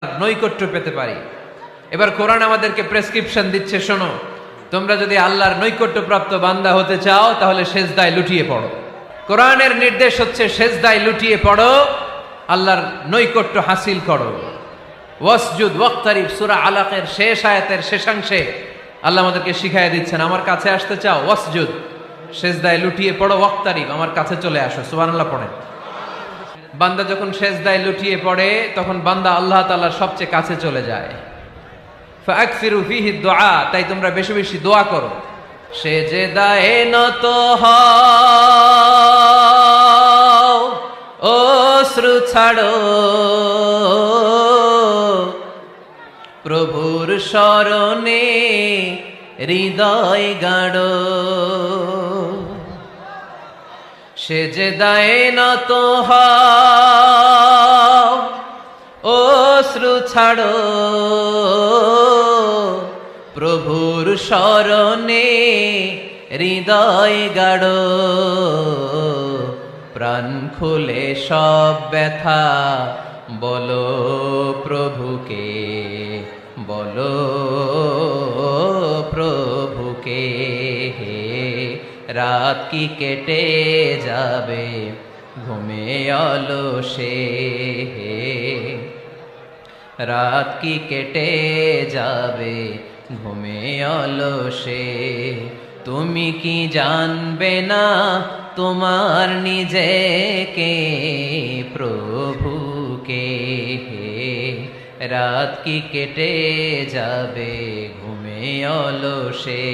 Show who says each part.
Speaker 1: নৈকট্য পেতে পারি। এবার কোরআন আমাদেরকে প্রেসক্রিপশন দিচ্ছে, শোনো, তোমরা যদি আল্লাহর নৈকট্যপ্রাপ্ত বান্দা হতে চাও তাহলে সেজদায় লুটিয়ে পড়ো। কোরআনের নির্দেশ হচ্ছে সেজদায় লুটিয়ে পড়ো, আল্লাহর নৈকট্য হাসিল করো। ওয়াসজুদ ওয়াক্তারিব, সূরা আলাকের শেষ আয়াতের শেষাংশে আল্লাহ আমাদেরকে শিখাইয়া দিচ্ছেন, আমার কাছে আসতে চাও, ওয়াসজুদ, সেজদায় লুটিয়ে পড়ো, ওয়াক্তারিব, আমার কাছে চলে আসো। সুবহানাল্লাহ পড়েন। বান্দা যখন সেজদায় লুটিয়ে পড়ে তখন বান্দা আল্লাহ তাআলার সবচেয়ে কাছে চলে যায়। ফাকসিরু ফিহি দুআ, তাই তোমরা বেশি বেশি দোয়া করো। সেজদায়ে নত হও, অশ্রু ছাড়ো, প্রভুর শরণে হৃদয় গাড়ো। সেজদায়ে নত হও, অশ্রু ছাড়ো, প্রভুর শরণে হৃদয় গাড়ো। প্রাণ খুলে সব ব্যথা বলো প্রভুকে, বলো প্রভুকে। রাত কি কেটে যাবে ঘুমে অলসে, রাত কি কেটে যাবে ঘুমে অলসে। তুমি কি জানবে না তোমার নিজেকে, প্রভুকে। রাত কি কেটে যাবে ঘুমে অলসে।